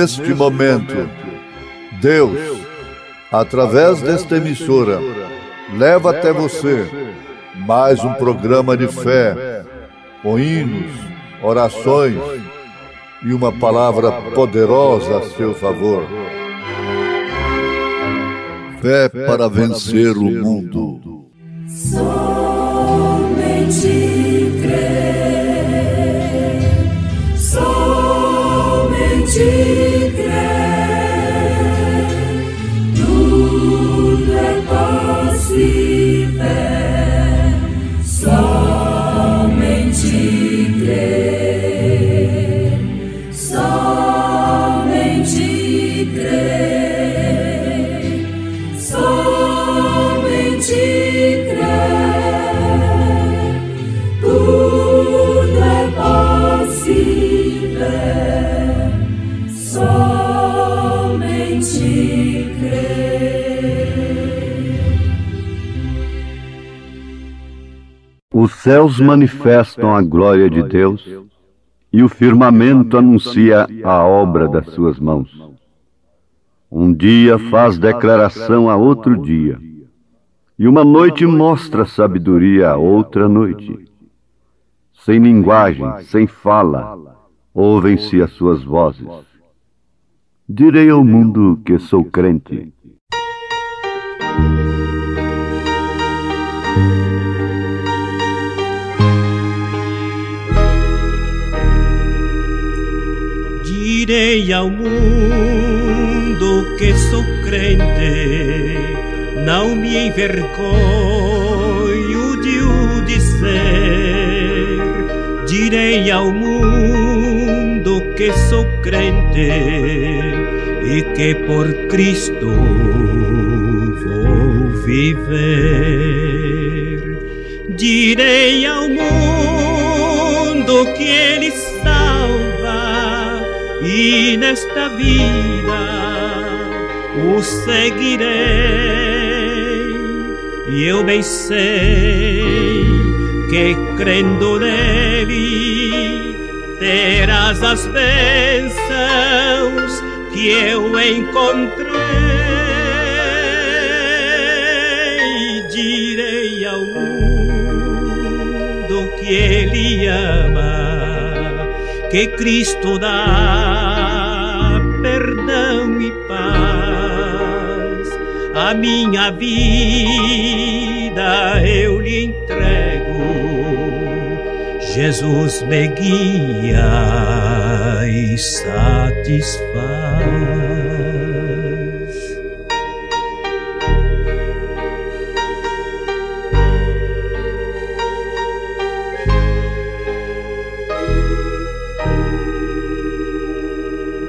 neste momento, Deus, através desta emissora, leva até você mais um programa de fé, com hinos, orações e uma palavra poderosa a seu favor. Fé para vencer o mundo. Somente crer, somente crer, tudo é possível, somente crer, somente crer, somente crer, tudo é possível, somente crer. Os céus manifestam a glória de Deus e o firmamento anuncia a obra das suas mãos. Um dia faz declaração a outro dia, e uma noite mostra sabedoria a outra noite. Sem linguagem, sem fala, ouvem-se as suas vozes. Direi ao mundo que sou crente. Direi ao mundo que sou crente, não me envergonho de o dizer. Direi ao mundo que sou crente e que por Cristo vou viver. Direi ao mundo que Ele salva e nesta vida o seguirei, e eu bem sei que crendo nele terás as bênçãos que eu encontrei. Direi ao mundo que ele ama, que Cristo dá perdão e paz. A minha vida eu lhe entrego, Jesus me guia e satisfaz.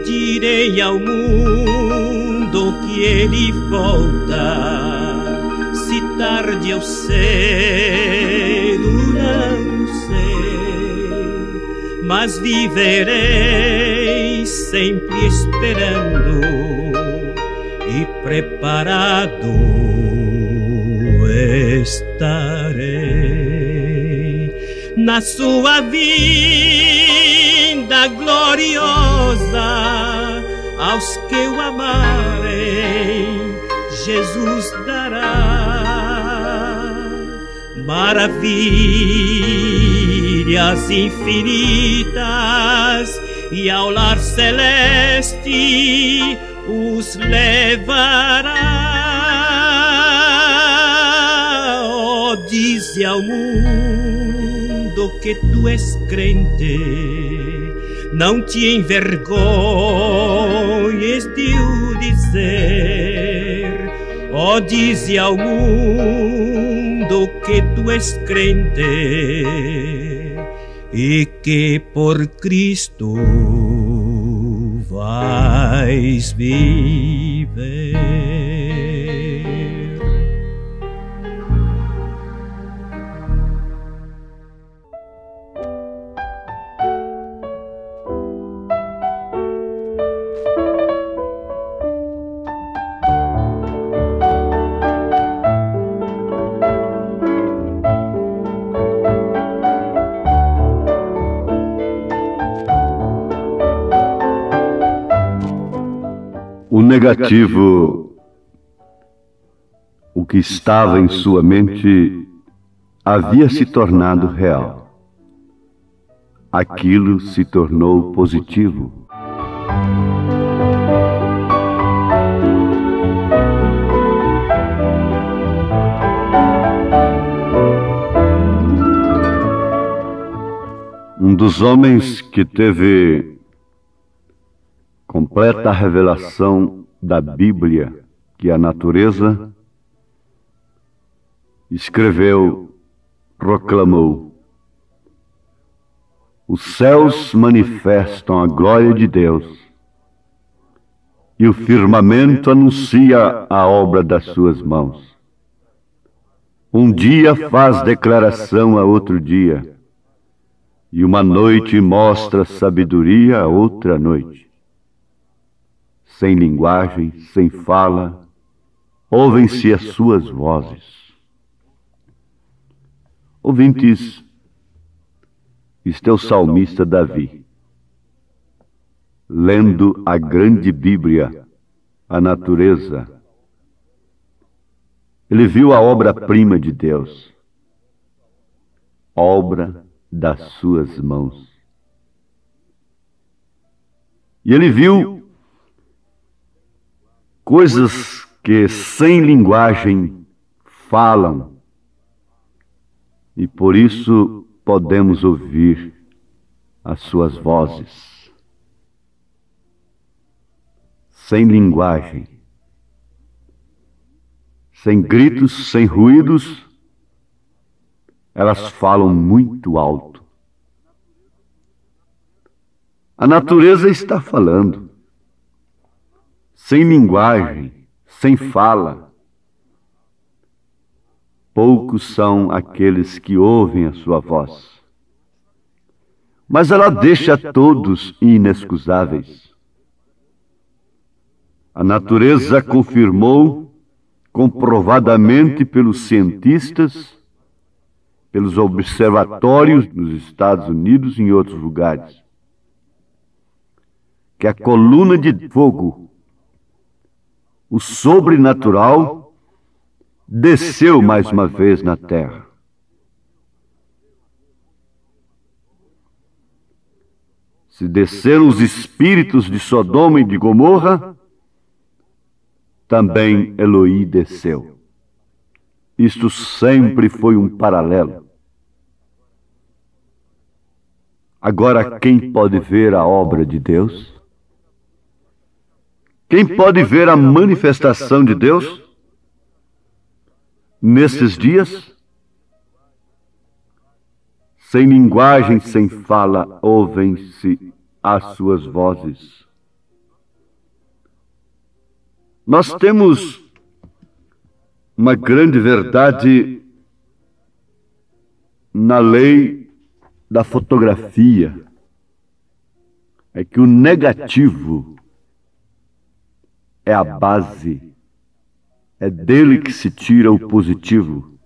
Direi ao mundo que ele volta, se tarde eu cedo não sei, mas viverei sempre esperando e preparado estarei na sua vinda gloriosa. Aos que o amarem, Jesus dará maravilhas infinitas, e ao lar celeste os levará. Oh, dize ao mundo que tu és crente, não te envergonhes de o dizer. Oh, dize ao mundo que tu és crente e que por Cristo vais viver. negativo, o que estava em sua mente havia se tornado real. Aquilo se tornou positivo. Um dos homens que teve completa revelação da Bíblia, que é a natureza, escreveu, proclamou: os céus manifestam a glória de Deus e o firmamento anuncia a obra das suas mãos. Um dia faz declaração a outro dia, e uma noite mostra sabedoria a outra noite. Sem linguagem, sem fala, ouvem-se as suas vozes. Ouvintes, este é o salmista Davi, lendo a grande Bíblia, a natureza. Ele viu a obra-prima de Deus, obra das suas mãos. E ele viu coisas que sem linguagem falam, e por isso podemos ouvir as suas vozes. Sem linguagem, sem gritos, sem ruídos, elas falam muito alto. A natureza está falando, sem linguagem, sem fala. Poucos são aqueles que ouvem a sua voz, mas ela deixa todos inexcusáveis. A natureza confirmou, comprovadamente pelos cientistas, pelos observatórios nos Estados Unidos e em outros lugares, que a coluna de fogo, o sobrenatural, desceu mais uma vez na terra. Se desceram os espíritos de Sodoma e de Gomorra, também Eloí desceu. Isto sempre foi um paralelo. Agora, quem pode ver a obra de Deus? Quem pode ver a manifestação de Deus nesses dias? Sem linguagem, sem fala, ouvem-se as suas vozes. Nós temos uma grande verdade na lei da fotografia, é que o negativo é a base, é dele que se tira o positivo,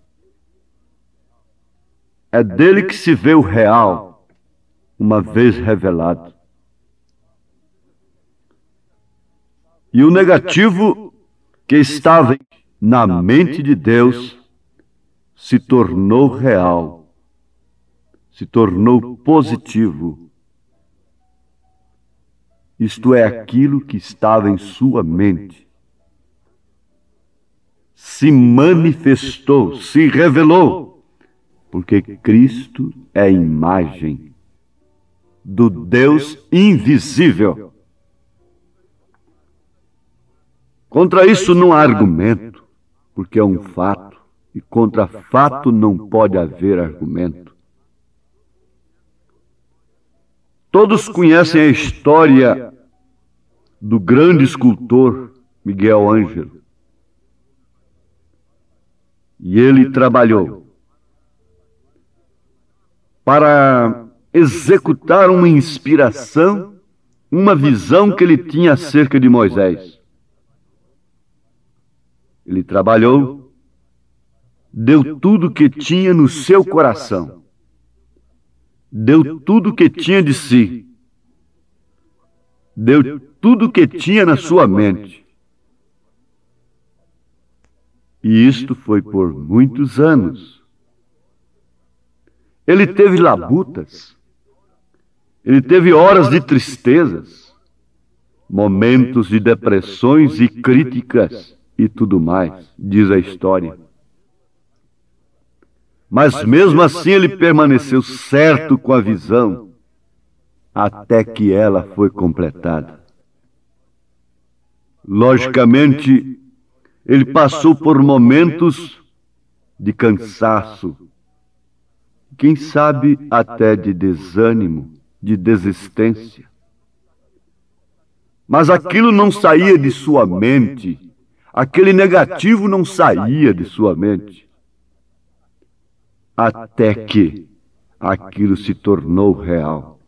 é dele que se vê o real, uma vez revelado. E o negativo que estava na mente de Deus se tornou real, se tornou positivo. Isto é, aquilo que estava em sua mente se manifestou, se revelou, porque Cristo é a imagem do Deus invisível. Contra isso não há argumento, porque é um fato, e contra fato não pode haver argumento. Todos conhecem a história do grande escultor Miguel Ângelo. E ele trabalhou para executar uma inspiração, uma visão que ele tinha acerca de Moisés. Ele trabalhou, deu tudo que tinha no seu coração, deu tudo que tinha de si, deu tudo que tinha na sua mente, E isto foi por muitos anos. Ele teve labutas, ele teve horas de tristezas, momentos de depressões e críticas e tudo mais, diz a história. Mas mesmo assim ele permaneceu certo com a visão, até que ela foi completada. Logicamente, ele passou por momentos de cansaço, quem sabe até de desânimo, de desistência. Mas aquilo não saía de sua mente, aquele negativo não saía de sua mente, até que aquilo se tornou real.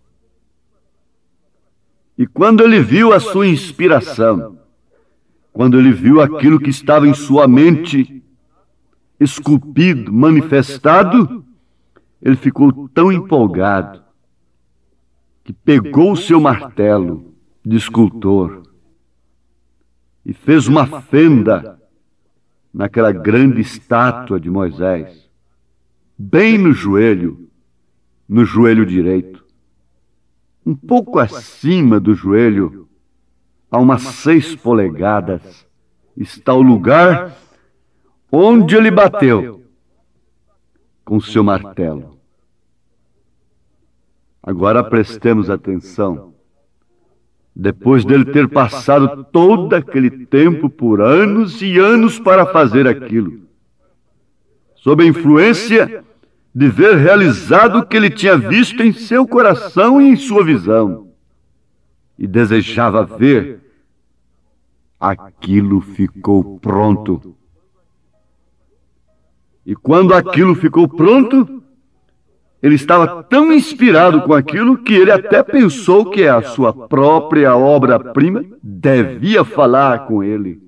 E quando ele viu a sua inspiração, quando ele viu aquilo que estava em sua mente, esculpido, manifestado, ele ficou tão empolgado que pegou o seu martelo de escultor e fez uma fenda naquela grande estátua de Moisés, bem no joelho direito. Um pouco acima do joelho, a umas 6 polegadas, está o lugar onde ele bateu com seu martelo. Agora prestemos atenção. Depois dele ter passado todo aquele tempo por anos e anos para fazer aquilo, sob a influência de ver realizado o que ele tinha visto em seu coração e em sua visão, e desejava ver, aquilo ficou pronto. E quando aquilo ficou pronto, ele estava tão inspirado com aquilo que ele até pensou que a sua própria obra-prima devia falar com ele.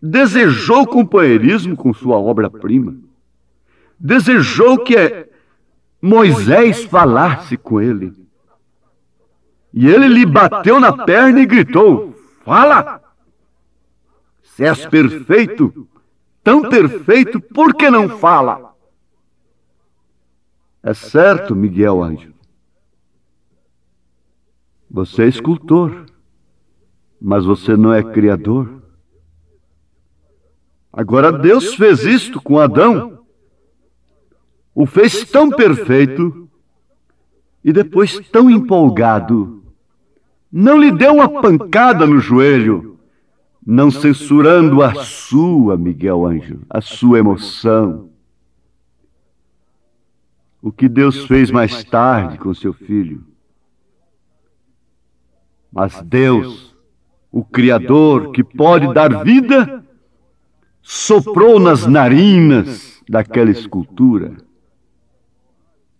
Desejou companheirismo com sua obra-prima. Desejou que Moisés falasse com ele. E ele lhe bateu na perna e gritou: fala! Se és perfeito, tão perfeito, por que não fala? É certo, Miguel Ângelo. Você é escultor, mas você não é criador. Agora Deus fez isto com Adão, o fez tão perfeito e depois tão empolgado. Não lhe deu uma pancada no joelho, não censurando a sua, Miguel Ângelo, a sua emoção. O que Deus fez mais tarde com seu filho. Mas Deus, o Criador que pode dar vida, soprou nas narinas daquela escultura.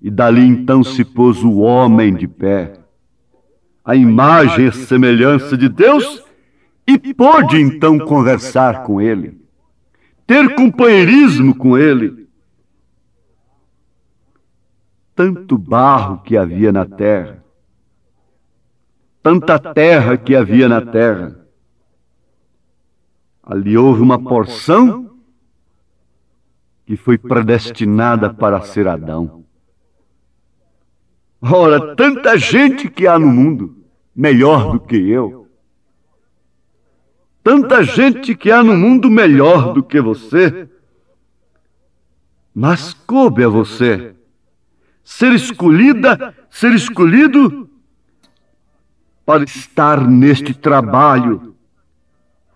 E dali então se pôs o homem de pé, a imagem e semelhança de Deus, e pôde então conversar com ele, ter companheirismo com ele. Tanto barro que havia na terra, tanta terra que havia na terra, ali houve uma porção que foi predestinada para ser Adão. Ora, tanta gente que há no mundo, melhor do que eu. Tanta gente que há no mundo melhor do que você. Mas coube a você ser escolhida, ser escolhido para estar neste trabalho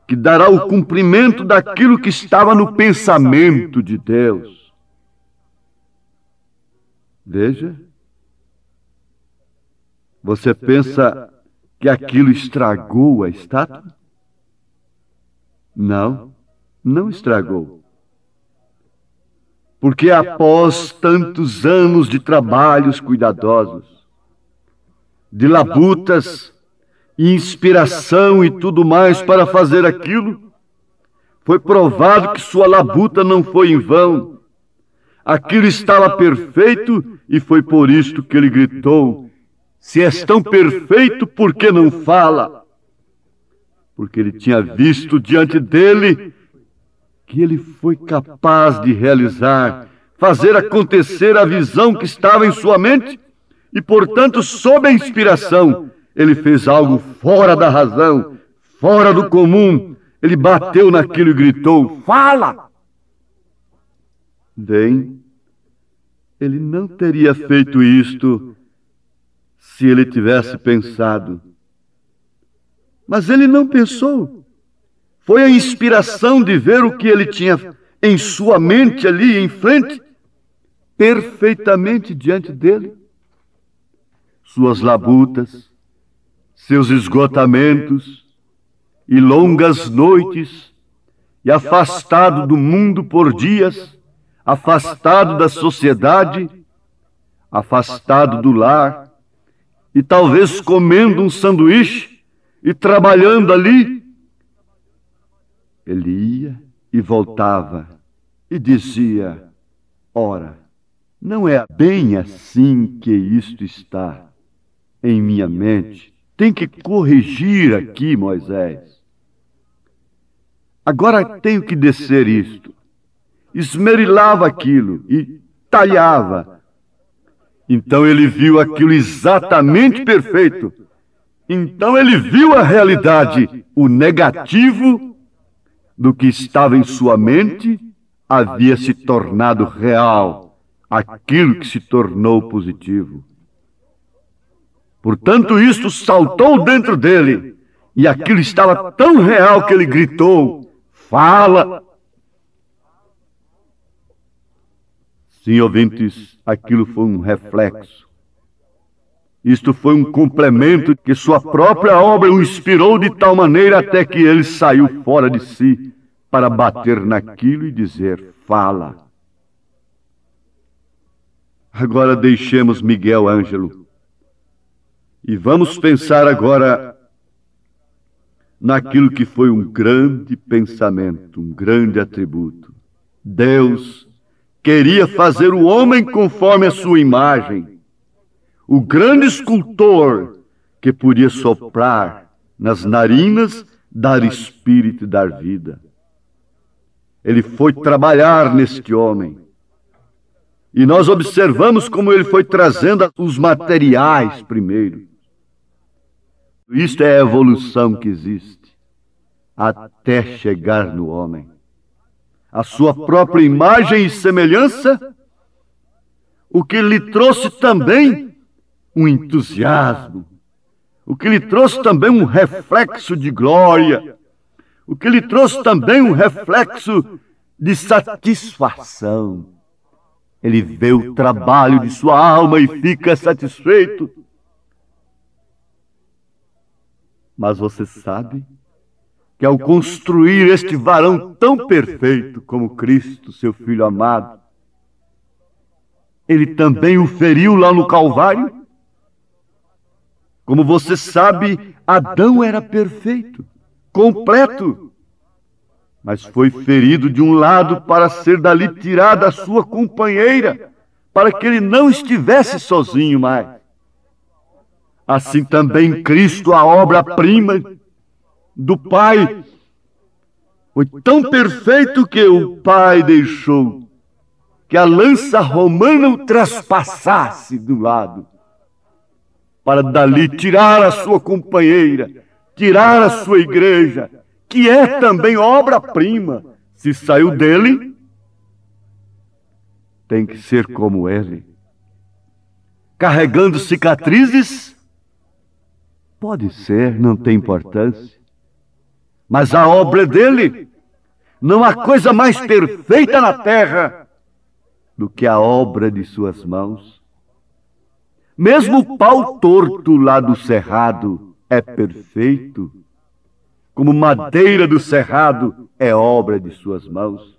que dará o cumprimento daquilo que estava no pensamento de Deus. Veja, você pensa que aquilo estragou a estátua? Não, não estragou. Porque após tantos anos de trabalhos cuidadosos, de labutas, inspiração e tudo mais para fazer aquilo, foi provado que sua labuta não foi em vão. Aquilo estava perfeito e foi por isto que ele gritou: se és tão perfeito, por que não fala? Porque ele tinha visto diante dele que ele foi capaz de realizar, fazer acontecer a visão que estava em sua mente, e, portanto, sob a inspiração, ele fez algo fora da razão, fora do comum. Ele bateu naquilo e gritou: fala! Bem, ele não teria feito isto se ele tivesse pensado. Mas ele não pensou. Foi a inspiração de ver o que ele tinha em sua mente ali em frente, perfeitamente diante dele. Suas labutas, seus esgotamentos e longas noites, e afastado do mundo por dias, afastado da sociedade, afastado do lar, e talvez comendo um sanduíche e trabalhando ali. Ele ia e voltava e dizia: ora, não é bem assim que isto está em minha mente. Tem que corrigir aqui, Moisés. Agora tenho que descer isto. Esmerilava aquilo e talhava. Então ele viu aquilo exatamente perfeito. Então ele viu a realidade. O negativo do que estava em sua mente havia se tornado real. Aquilo que se tornou positivo. Portanto, isto saltou dentro dele, e aquilo estava tão real que ele gritou: fala! Sim, ouvintes, aquilo foi um reflexo. Isto foi um complemento que sua própria obra o inspirou de tal maneira até que ele saiu fora de si para bater naquilo e dizer: fala! Agora deixemos Miguel Ângelo e vamos pensar agora naquilo que foi um grande pensamento, um grande atributo. Deus queria fazer o homem conforme a sua imagem. O grande escultor que podia soprar nas narinas, dar espírito e dar vida. Ele foi trabalhar neste homem. E nós observamos como ele foi trazendo os materiais primeiro. Isto é a evolução que existe, até chegar no homem. A sua própria imagem e semelhança, o que lhe trouxe também um entusiasmo, o que lhe trouxe também um reflexo de glória, o que lhe trouxe também um reflexo de satisfação. Ele vê o trabalho de sua alma e fica satisfeito. Mas você sabe que ao construir este varão tão perfeito como Cristo, seu Filho amado, ele também o feriu lá no Calvário? Como você sabe, Adão era perfeito, completo, mas foi ferido de um lado para ser dali tirada a sua companheira, para que ele não estivesse sozinho mais. Assim também Cristo, a obra-prima do Pai, foi tão perfeito que o Pai deixou que a lança romana o traspassasse do lado, para dali tirar a sua companheira, tirar a sua igreja, que é também obra-prima. Se saiu dele, tem que ser como ele. Carregando cicatrizes, pode ser, não tem importância. Mas a obra dele, não há coisa mais perfeita na terra do que a obra de suas mãos. Mesmo o pau torto lá do cerrado é perfeito, como madeira do cerrado é obra de suas mãos.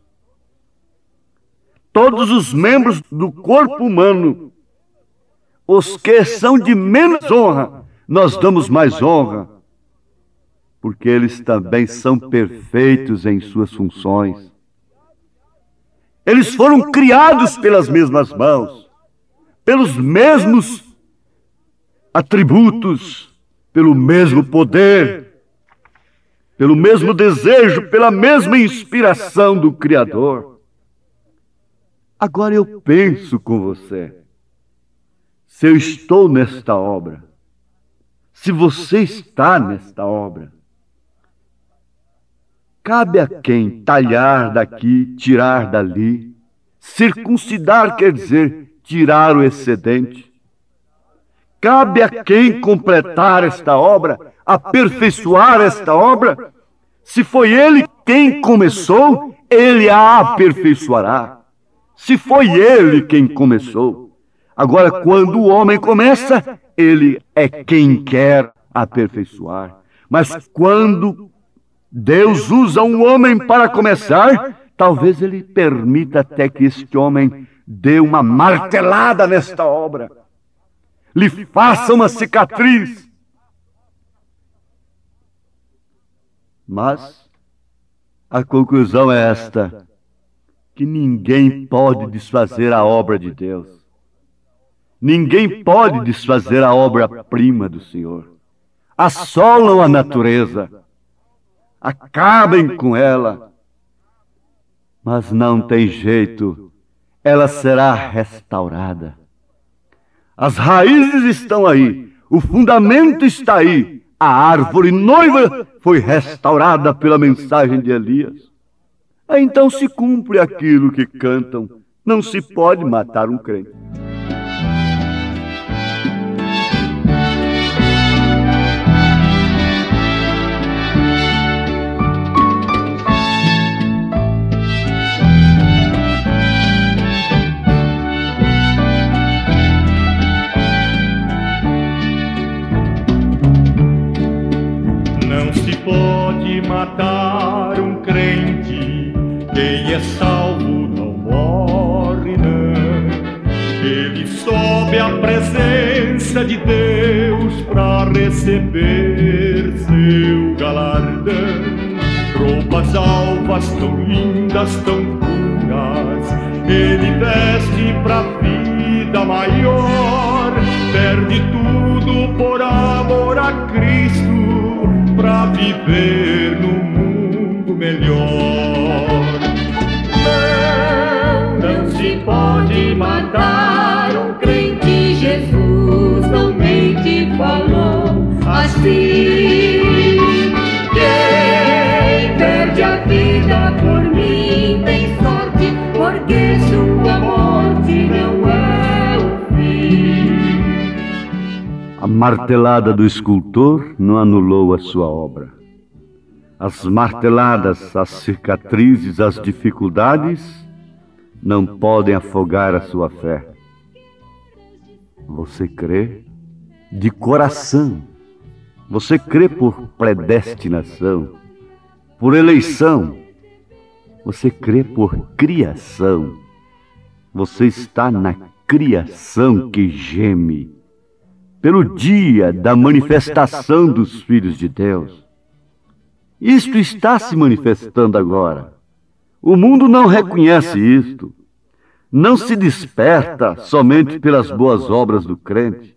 Todos os membros do corpo humano, os que são de menos honra, nós damos mais honra, porque eles também são perfeitos em suas funções. Eles foram criados pelas mesmas mãos, pelos mesmos atributos, pelo mesmo poder, pelo mesmo desejo, pela mesma inspiração do Criador. Agora eu penso com você, se eu estou nesta obra, se você está nesta obra, cabe a quem talhar daqui, tirar dali. Circuncidar quer dizer tirar o excedente. Cabe a quem completar esta obra, aperfeiçoar esta obra. Se foi ele quem começou, ele a aperfeiçoará. Se foi ele quem começou. Agora, quando o homem começa, ele é quem quer aperfeiçoar. Mas quando Deus usa um homem para começar, talvez ele permita até que este homem dê uma martelada nesta obra, lhe faça uma cicatriz. Mas a conclusão é esta, que ninguém pode desfazer a obra de Deus. Ninguém pode desfazer a obra-prima do Senhor. Assolam a natureza, acabem com ela, mas não tem jeito, ela será restaurada. As raízes estão aí, o fundamento está aí, a árvore noiva foi restaurada pela mensagem de Elias. Aí então se cumpre aquilo que cantam, não se pode matar um crente. Pode matar um crente, quem é salvo não morre, não. Ele sobe à presença de Deus para receber seu galardão. Roupas alvas tão lindas, tão puras, ele veste pra vida maior, perde tudo por amor a Cristo, pra viver num mundo melhor. Não se pode matar um crente, Jesus não mente, falou assim. Quem perde a vida por mim tem sorte, porque sua morte não é o fim. A martelada do escultor não anulou a sua obra. As marteladas, as cicatrizes, as dificuldades não podem afogar a sua fé. Você crê de coração. Você crê por predestinação, por eleição. Você crê por criação. Você está na criação que geme pelo dia da manifestação dos filhos de Deus. Isto está se manifestando agora. O mundo não reconhece isto. Não se desperta somente pelas boas obras do crente.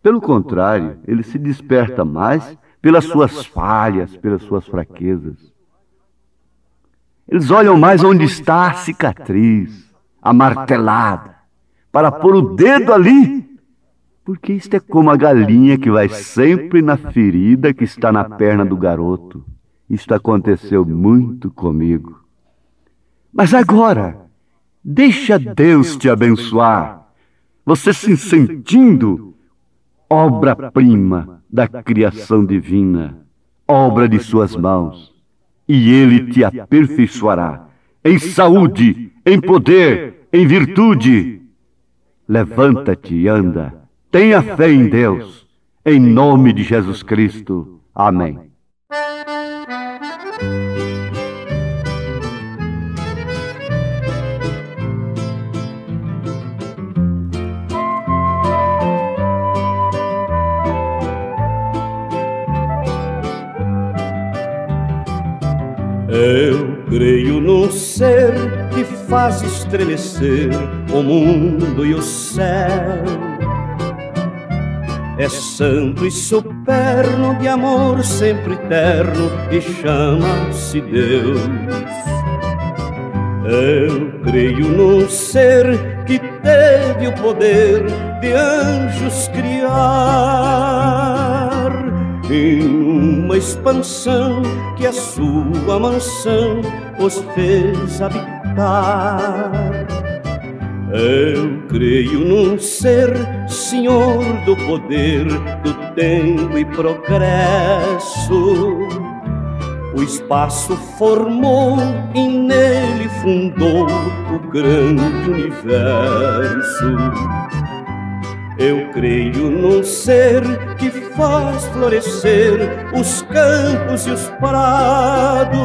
Pelo contrário, ele se desperta mais pelas suas falhas, pelas suas fraquezas. Eles olham mais onde está a cicatriz, a martelada, para pôr o dedo ali, porque isto é como a galinha que vai sempre na ferida que está na perna do garoto. Isto aconteceu muito comigo. Mas agora, deixa Deus te abençoar. Você se sentindo obra-prima da criação divina, obra de suas mãos, e Ele te aperfeiçoará em saúde, em poder, em virtude. Levanta-te e anda. Tenha fé em Deus, em nome de Jesus Cristo. Amém. Eu creio num ser que faz estremecer o mundo e o céu. é santo e superno, de amor sempre eterno, e chama-se Deus. Eu creio num ser que teve o poder de anjos criar, em uma expansão que a sua mansão os fez habitar. Eu creio num ser, senhor do poder, do tempo e progresso. O espaço formou e nele fundou o grande universo. Eu creio num ser que faz florescer os campos e os prados,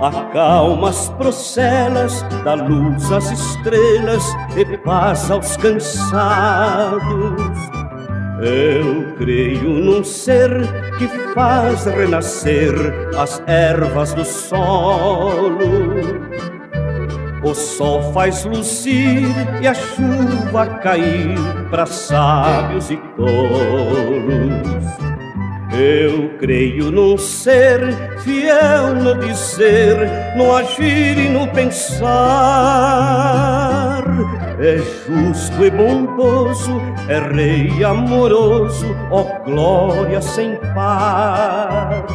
acalma as procelas, dá luz às estrelas e paz aos cansados. Eu creio num ser que faz renascer as ervas do solo. O sol faz luzir e a chuva cair para sábios e tolos. Eu creio num ser fiel no dizer, no agir e no pensar. É justo e bondoso, é rei amoroso, ó glória sem par.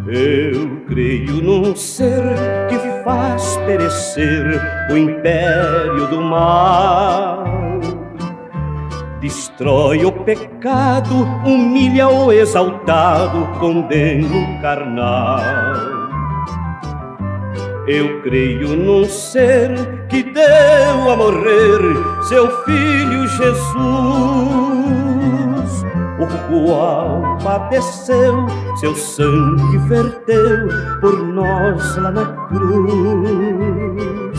Eu creio num ser que faz perecer o império do mal, destrói o pecado, humilha o exaltado, condena o carnal. Eu creio num ser que deu a morrer seu filho Jesus, o qual padeceu, seu sangue verteu por nós lá na cruz.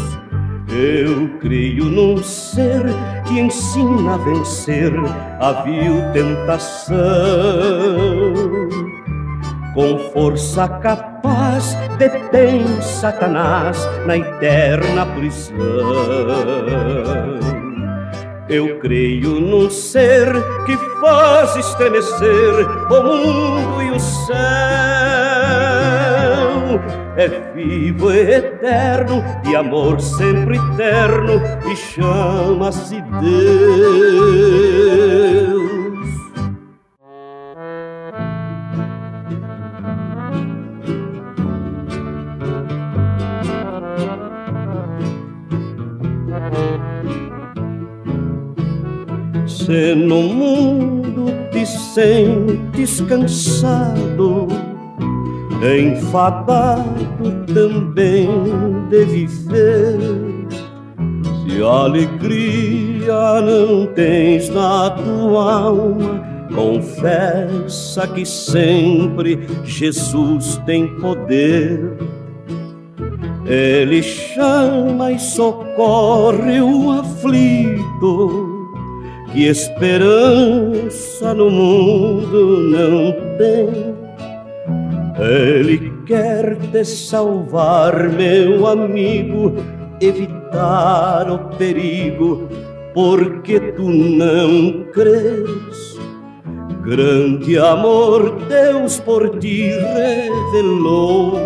Eu creio num ser que ensina a vencer a vil tentação, com força capaz detém Satanás na eterna prisão. Eu creio num ser que faz estremecer o mundo e o céu. É vivo e eterno, de amor sempre eterno, e chama-se Deus. Se no mundo te sentes cansado, enfadado também de viver, se alegria não tens na tua alma, confessa que sempre Jesus tem poder. Ele chama e socorre o aflito, que esperança no mundo não tem. Ele quer te salvar, meu amigo, evitar o perigo, porque tu não crês. Grande amor Deus por ti revelou,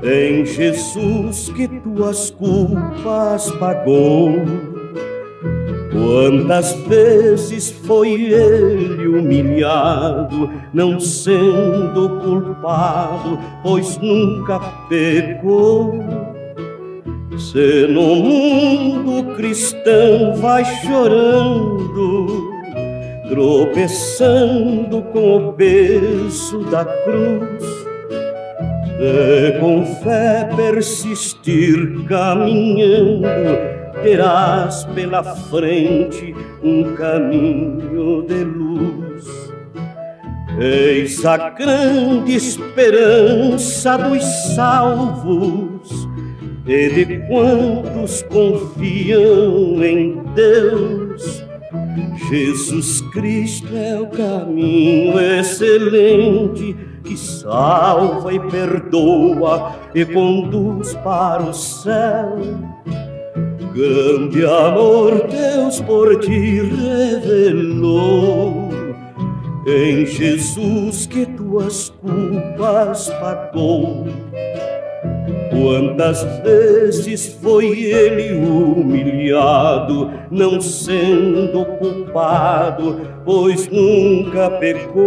em Jesus que tuas culpas pagou. Quantas vezes foi ele humilhado, não sendo culpado, pois nunca pecou. Se no mundo cristão vai chorando, tropeçando com o peso da cruz, se com fé persistir caminhando, terás pela frente um caminho de luz. Eis a grande esperança dos salvos e de quantos confiam em Deus. Jesus Cristo é o caminho excelente que salva e perdoa e conduz para o céu. grande amor Deus por ti revelou, em Jesus que tuas culpas pagou. Quantas vezes foi ele humilhado, não sendo culpado, pois nunca pecou.